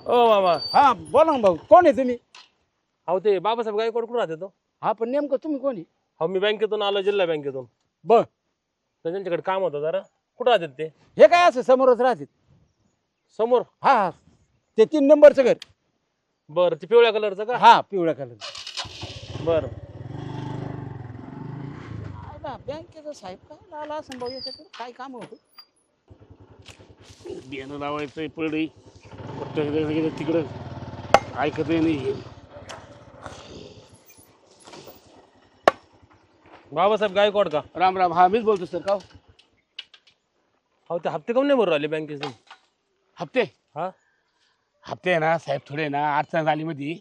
ओ मामा. हा बोला ना भाऊ, कोण आहे तुम्ही? अहो ते बाबासाहेब गायकवाड कुठं राहते तो? हा पण नेमकं तुम्ही कोणी? हो मी बँकेतून आलो, जिल्हा बँकेतून. बर. तर त्यांच्याकडे काम होतं जरा. कुठं राहतात ते? हे काय असं समोरच राहते? समोर. हा हा, ते 3 नंबरचं घर. बर, ते पिवळ्या कलरचं का? हा पिवळ्या कलर. बर. बँकेचा साहेब काय आला असं भाऊ, याच्याकडे काय काम होतं? बियाणं लावायचंय पडे तिकडं ऐकत नाही. बाबासाहेब गायकवाड का? राम राम. हा मीच बोलतो सर. का हो ते हप्ते कम नाही भरू राहिले बँकेतून? हप्ते? हा हप्ते आहे ना साहेब, थोडे ना अडचण झाली मध्ये,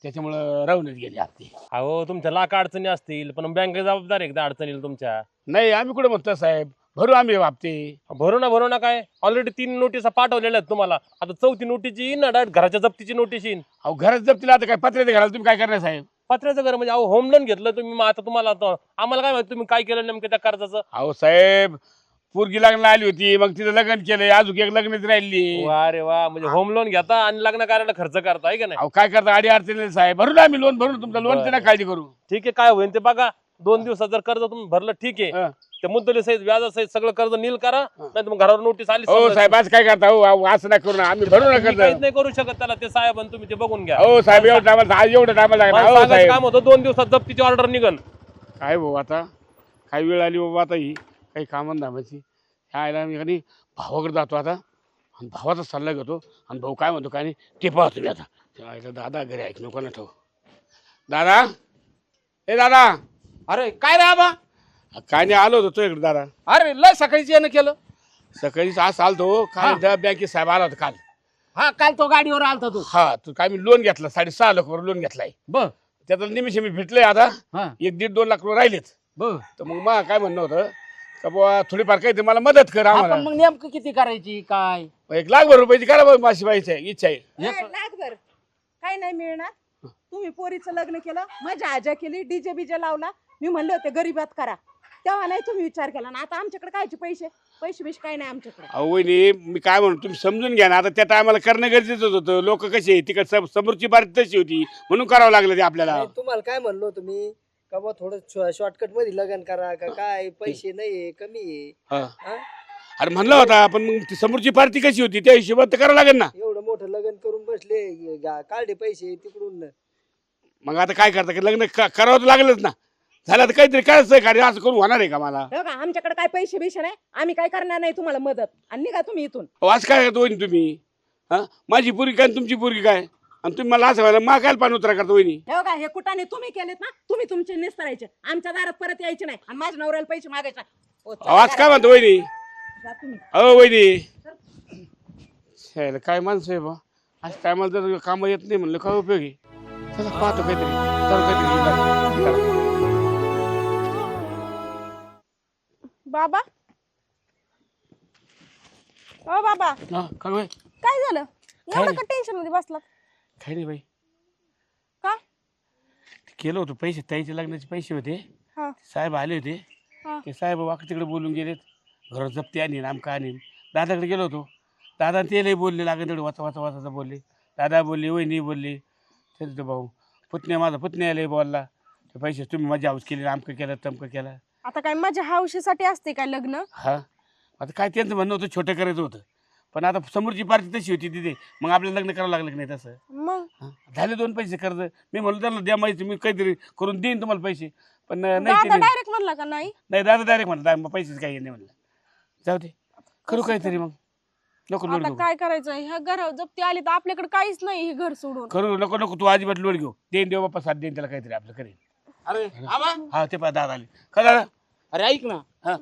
त्याच्यामुळं राहूनच गेले हप्ते. अहो तुमच्या लाख अडचणी असतील, पण बँक जबाबदार आहे एकदा अडचणी तुमच्या. नाही आम्ही कुठे म्हणतो साहेब, भरू आम्ही हप्ते. भरू ना काय, ऑलरेडी 3 नोटिसा पाठवलेल्या आहेत तुम्हाला. आता 4थी नोटीस येईन ना, डायरेक्ट घराच्या जप्तीची नोटीस येईन. अहो घरात जप्तीला आता काय पत्र्याच्या घराला तुम्ही काय करणार साहेब? पत्र्याचं घर म्हणजे अहो होम लोन घेतलं तुम्ही, मग आता तुम्हाला आम्हाला काय माहिती तुम्ही काय केलं नेमकं त्या कर्जाचं? अहो साहेब, पोरगी लग्नाला आली होती, मग तिचं लग्न केलंय, अजून एक लग्नच राहिली. वा रे वा, म्हणजे होम लोन घेता आणि लग्न करायला खर्च करता आहे का नाही? अहो काय करता, अडी अडचणी साहेब, भरून आम्ही लोन भरून तुमचं लोन, ना काळजी करू. ठीक आहे, काय होईल ते बघा. 2 दिवसात जर कर्ज तुम्ही भरलं ठीक आहे, हं. ते मुद्दली सहित व्याजासहित सगळं कर्ज नील करा, नाही मग घरावर नोटीस आली. हो साहेब, आज काय करता? हो असं नाही करू ना, आम्ही भरू ना काहीच कर्ज. नाही करू शकत त्याला, ते साहेब आणि तुम्ही ते बघून घ्या. हो साहेब, एवढं टायमाला एवढं टायमाला मला लागणार. हो सांगायचं साहेब काम होतं, 2 दिवसात जप्तीची ऑर्डर निघन. काय भाऊ, आता काय वेळ आली बाबा, आता ही काही कामं धामाची. ह्या आयला मी कधी भावाकडे जातो आता, आणि भावाचा सल्ला घेतो, आणि भाऊ काय म्हणतो काय नाही ते पाहतो मी आता. तेव्हा दादा घरी ऐक नको ना ठेव. दादा, ए दादा. अरे काय रे आबा? काय नाही, आलो होतो तो इकडे दादा. अरे लय सकाळीच येणं केलं. सकाळीच आज आलतो, काल बँकेत साहेब आला होता काल. हा काल तो गाडीवर आलता तू. हा, तू काय मी लोन घेतला, 6.5 लाख रुपये लोन घेतलाय. बर त्याचा निमिष मी भेटलोय आता. हा 1-1.5-2 लाख रुपये राहिलेत. बर. तर मग मला काय म्हणणं होतं का बाबा, थोडीफार काही मला मदत कर आम्हाला. आपण मग नेमकं किती करायची काय? 1,00,000 रुपयाची करा बघ, माझी बाईची इच्छा आहे. लाखभर काय नाही मिळणार. तुम्ही पोरीचं लग्न केलं, मजा आजा केली, डीजे बीजे लावला. मी म्हणले होते गरीबात करा, तेव्हा नाही तुम्ही विचार केला ना. आता आमच्याकडे कायचे पैसे बिश काय नाही आमच्याकडे. अहो वहिनी, मी काय म्हणतो तुम्ही समजून घ्या ना. आता त्या टायमाला करणं गरजेचं होतं. लोक कसे तिकडे समोरची पार्टी तशी होती, म्हणून करावं लागलं ते आपल्याला. नाही, तुम्हाला काय म्हणलो तुम्ही का बा थोडं शॉर्टकट मध्ये लग्न करा का काय, पैसे नाही कमी आहे. हा. हा? अरे म्हणलं होता, पण मग ती समोरची पार्टी कशी होती त्या हिशोबात तर करावं लागेल ना. एवढं मोठं लग्न करून बसले, काढले पैसे तिकडून. मग आता काय करता, की लग्न करावं तर लागलंच ना. झालं तर काहीतरी करायचं कार्य, असं करून होणार आहे का मला? हो का, आमच्याकडे काय पैसे बिशे नाही, आम्ही काय करणार नाही तुम्हाला मदत. आणि निघा तुम्ही इथून. अहो, असं काय करतो वहिनी तुम्ही? हा, माझी पोरगी काय आणि तुमची पोरगी काय, आणि तुम्ही मला असं व्हायला मा काय पाणी उतरा करता वहिनी? हे बघा, हे कुटाने तुम्ही केलेत ना, तुम्ही तुमचे निस्तरायचे, आमच्या दारात परत यायचे नाही. आणि माझ्या नवऱ्याला पैसे मागायचे. हो, चला अहो, असं काय घरात. म्हणतो वहिनी? जा तुम्ही. अहो वहिनी, काय माणसं आहे बा, असं टायमाला जर कामं येत नाही म्हणलं काय उपयोग आहे? चला पाहतो काहीतरी, चला काहीतरी. बाबा, ओ बाबा, हा, काय होय? काय झालं? काय एवढं नाही. का टेन्शन मध्ये बसलात? काही नाही बाई, का? केलं होतं पैसे, ताईच्या लग्नाचे पैसे होते. हा साहेब आले होते. हा. ते साहेब वाक तिकडे बोलून गेलेत, घरात जप्ती आणीन आमका आणीन. दादाकडे गेलो होतो, दादा ते लई बोलले, लागेल तेवढे वाचा बोलले. दादा बोलले, वहिनी बोलली, ते भाऊ माझा पुतण्या लई बोलला, ते पैसे तुम्ही मजा हाऊस केली, आमकं केलं तमकं केलं. आता काय माझ्या हौशीसाठी असते काय लग्न? हा, आता काय त्यांचं म्हणणं होतं छोटं करायचं होतं, पण आता समोरची पार्टी तशी होती तिथे, मग आपल्याला लग्न करावं लागलं की नाही तसं. मग हा, झाले 2 पैसे कर्ज. मी म्हणलो त्यांना द्या माहिती, मी काहीतरी करून देईन तुम्हाला पैसे, पण नाही दादा ते डायरेक्ट म्हणला का नाही? नाही. दादा डायरेक्ट म्हणतात पैसेच काही नाही म्हणलं. जाऊ दे, करू काहीतरी मग. नको लोड आता घेऊ, काय करायचं? ह्या घरावर जप्ती आली तर आपल्याकडे काहीच नाही, हे घर सोडून. करू नको तू अजिबात लोड घेऊ. देव बाप्पा साथ देईन त्याला, काहीतरी आपलं करेन. अरे आबा, हा ते दादा आले का दादा? अरे ऐक ना. हा.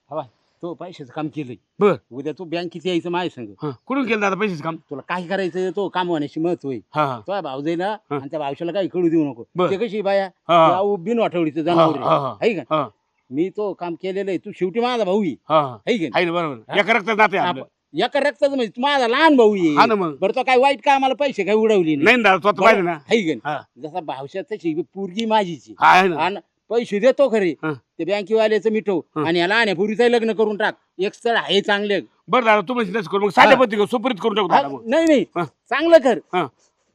हवा तो पैशाचं काम केलंय. बर. उद्या तू बँकेत यायचं माझ्या संग. हा, कुठून केलं दादा पैसेच काम? तुला काय करायचं तो काम होण्याची महत्व आहे. हा हा तो भाऊ जाई ना, हा. आणि त्या भावशाला काही कळू देऊ नको. बर. ते कशी बाया हा. बिन आठवडीचं हा, जनावर हा, हा. आहे का? हा मी तो काम केलेलं आहे. तू शेवटी माझा भाऊ आहे. हा हा. है का? आहे ना, बरोबर. एका रक्तात नाते आहे आपलं. एका रक्ताचं म्हणजे तू माझा लहान भाऊ हा ना आहे. मग. बरं तो काय वाईट काय मला पैसे काय उडवली नाही ना दादा, तो आता पाहिजे ना. है का? हा जसा भावशात तशी पोरगी माझीची. हा, आहे ना. आणि पैसे देतो खरे हा. ते बँकेवाल्याचं मिटव हा. आणि याला लहान लग्न करून टाक. एक स्थळ आहे चांगले. बरं दादा तुम्ही चिंताच करू मग साध्या पद्धती सुपरीत करून टाकू दादा मग. नाही नाही हा. चांगलं कर. हा.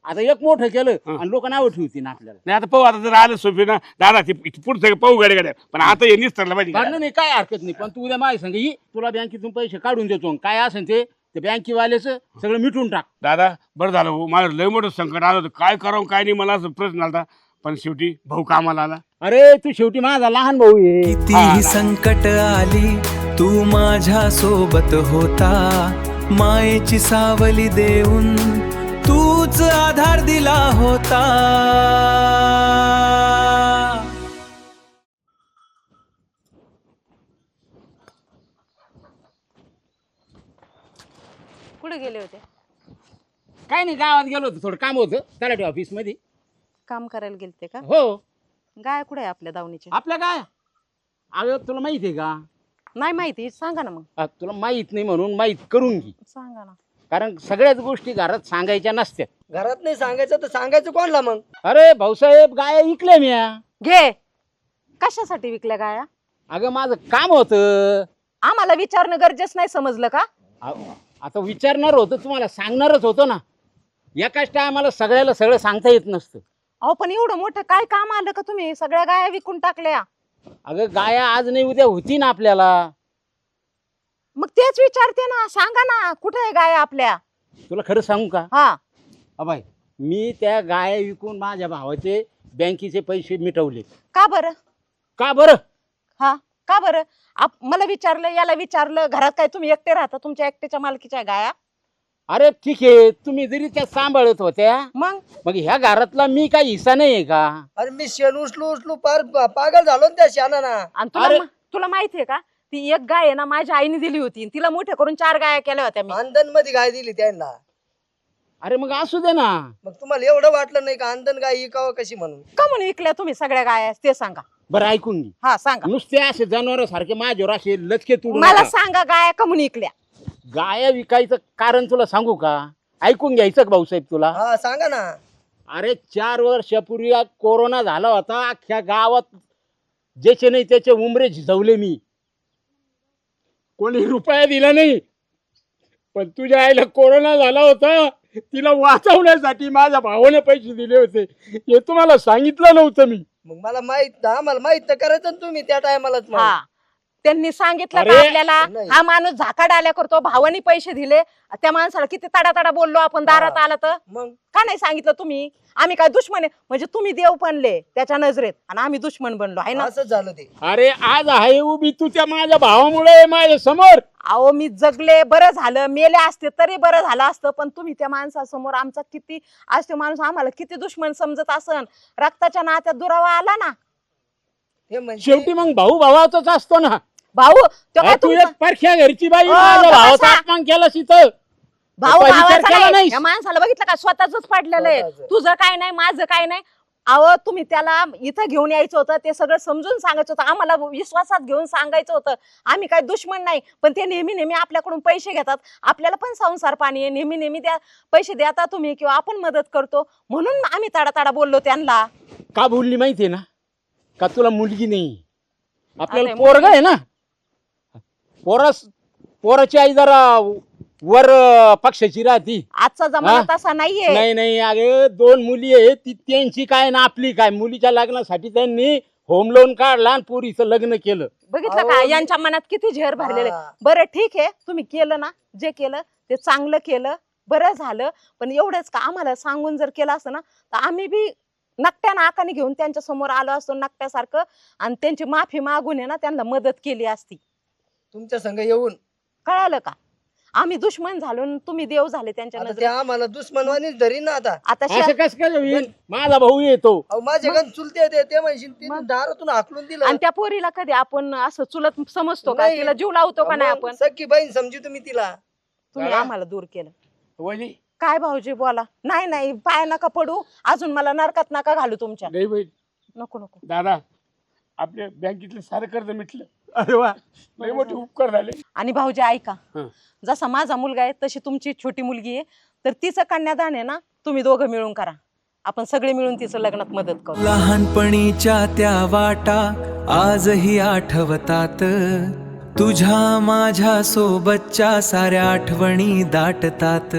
आता एक मोठं केलं हा. आणि लोक नावं ठेवतील आपल्याला. नाही आता पाहू आता जर आलं सोपी ना दादा ते पुढचं पाहू गाड्या पण आता हे निस्तरलं पाहिजे काढलं नाही काय हरकत नाही, पण तू उद्या माझ्या संग ये, तुला बँकेतून पैसे काढून देतो. काय असेल ते बँकेवाल्याचं सगळं मिटून टाक. दादा बरं झालं भाऊ माझं लय मोठं संकट आलं होतं काय करावं काय नाही मला असं प्रश्न आला पण शेवटी भाऊ कामाला आला. अरे तू शेवटी माझा लहान भाऊ आहे. कितीही संकट आली तू माझ्या सोबत होता, मायेची सावली देऊन तूच आधार दिला होता. कुठे गेले होते? काय नाही, गावात गेलो होतो, थोडं काम होतं तलाठी ऑफिस मध्ये. काम करायला गेलते का? हो. गाय कुठे आहे आपल्या दावणीची? आपल्या काय अगं तुला माहिती आहे का? नाही माहिती, सांगा ना मग. तुला माहित नाही म्हणून माहित करून घे, सांगा ना. कारण सगळ्याच गोष्टी घरात सांगायच्या नसत्या. घरात नाही सांगायचं तर सांगायचं कोणला मग? अरे भाऊसाहेब गाया विकल्या मी. घे. कशासाठी विकल्या गाया? अगं माझं काम होतं. आम्हाला विचारणं गरजेचं नाही समजलं का? आता विचारणार होतं, तुम्हाला सांगणारच होतो ना. एकाच टायमाला सगळ्याला सगळं सांगता येत नसतं. अहो पण एवढं मोठं काय काम आलं का तुम्ही सगळ्या गाया विकून टाकल्या? अगं गाया आज नाही उद्या होती ना आपल्याला. मग तेच विचारते ना, सांगा ना कुठे आहे गाया आपल्या? तुला खरं सांगू का? हा. अबाई मी त्या गाया विकून माझ्या भावाचे बँकेचे पैसे मिटवले. का बरं? का बरं? हा का बरं? मला विचारलं, याला विचारलं. घरात काय तुम्ही एकटे राहता? तुमच्या एकट्याच्या मालकीच्या गाया? अरे ठीक आहे, तुम्ही जरी त्या सांभाळत होत्या मग मग ह्या घरातला मी काही हिस्सा नाहीये का? अरे मी शेण उचलू पार पागल झालो ना त्या शेणाना. आणि अरे- तुला माहितीये का, ती एक गाय आहे ना माझ्या आईने दिली होती, तिला मोठे करून 4 गाया केल्या होत्या मी. आंदन मध्ये गाय दिली त्यांना. अरे मग असू दे ना. मग तुम्हाला एवढं वाटलं नाही का आंदन गाय इकावं कशी म्हणून? का म्हणून विकल्या तुम्ही सगळ्या गाया ते सांगा. बरं ऐकून घे. हा सांगा. नुसते असे जनावर सारखे माझ्यावर असे लचके तुडून मला नका. सांगा गाया का म्हणून विकल्या? गाया विकायचं कारण तुला सांगू का? ऐकून घ्यायचं का भाऊसाहेब तुला? हा सांगा ना. अरे 4 वर्षापूर्वी कोरोना झाला होता, अख्ख्या गावात ज्याचे नाही त्याचे उमरे झिजवले मी. कोणी रुपया दिला नाही, पण तुझ्या आईला कोरोना झाला होता, तिला वाचवण्यासाठी माझ्या भावाने पैसे दिले होते. हे तुम्हाला सांगितलं नव्हतं मी. मग मला माहित, आम्हाला माहित तर करायचं ना तुम्ही त्या टायमालाच. हा त्यांनी सांगितलं अरे, का आपल्याला? नाही. हा माणूस झाकाड आल्या करतो, भावानी पैसे दिले. त्या माणसाला किती तडा बोललो आपण दारात आला तर. मग का नाही सांगितलं तुम्ही? आम्ही काय दुश्मन आहे? म्हणजे तुम्ही देव बनले त्याच्या नजरेत आणि आम्ही दुश्मन बनलो आहे ना. असंच झालं ते. अरे आज आहे उभी तू त्या माझ्या भावामुळे माझ्या समोर. अहो मी जगले, बरं झालं. मेले असते तरी बरं झालं असतं, पण तुम्ही त्या माणसासमोर आमचा किती, आज ते माणूस आम्हाला किती दुश्मन समजत असन. रक्ताच्या नात्यात दुरावा आला ना. हे म्हणजे शेवटी मग भाऊ भावाचाच असतो ना. भाऊ तो काय तू तुमचा एक परख्या घरची बाई अ, माझ्या भावाचा बसा. अपमान केला तिथं. भाऊ विचार भावाचा केला नाही. नाहीस? या माणसाला बघितलं का स्वतःच पडलेलं आहे. स्वतःचं. तुझं काय नाही, माझं काय नाही. अहो तुम्ही त्याला इथं घेऊन यायचं होतं, ते सगळं समजून सांगायचं होतं, आम्हाला विश्वासात घेऊन सांगायचं होतं. आम्ही काय दुश्मन नाही, पण ते नेहमी आपल्याकडून पैसे घेतात. आपल्याला पण संसार पाणी आहे, नेहमी द्या पैसे देता तुम्ही किंवा आपण मदत करतो, म्हणून आम्ही तडा बोललो त्यांना. का बोलली माहितीये ना? का तुला मुलगी नाही, आपल्याला आता पोरग आहे ना. पोराची आई जरा वर पक्षाची राहती. आजचा जमाना हा? तसा नाहीये. नाही अगे 2 मुली आहे, ती त्यांची काय ना आपली काय. मुलीच्या लग्नासाठी त्यांनी होम लोन काढला आणि पोरीचं लग्न केलं. बघितलं अहो, का यांच्या मनात किती झेर भरलेले. हा. बरं ठीक आहे, तुम्ही केलं ना, जे केलं ते चांगलं केलं, बरं झालं. पण एवढंच का, आम्हाला सांगून जर केलं असतं ना तर आम्ही बी नकट्या नाकाने घेऊन त्यांच्या समोर आलो असतो नकट्यासारखं, आणि त्यांची माफी मागून आहे ना त्यांना मदत केली असती. तुमच्या संग येऊन कळालं का? आम्ही दुश्मन झालो आणि तुम्ही देव झाले त्यांच्या आता ते नजरेत. आम्हाला दुश्मनवानीच धरीन ना आता. आता असं कस काय होईल? माझा भाऊ येतो. अहो माझे गण चुलते ते म्हणशील तिने दारातून हाकलून दिलं. आणि त्या पोरीला कधी आपण असं चुलत समजतो का? नाही. तिला जीव लावतो का नाही आपण? सख्खी बहीण समजू तुम्ही तिला. तुम्ही दादा? आम्हाला दूर केलं. वहिनी काय भाऊजी बोला. नाही पाय नका पडू, अजून मला नरकात नका घालू तुमच्या. नाही बाई नको दादा आपल्या बँकेतलं सारं कर्ज मिटलं. अरे वा लय मोठे उपकार झाले. आणि भाऊजी ऐका, हं. जसा माझा मुलगा आहे तशी तुमची छोटी मुलगी आहे, तर तिचं कन्यादान आहे ना तुम्ही दोघं मिळून करा. आपण सगळे मिळून तिचं लग्नात मदत करू. लहानपणीच्या त्या वाटा आजही आठवतात, तुझ्या माझ्या सोबतच्या साऱ्या आठवणी दाटतात.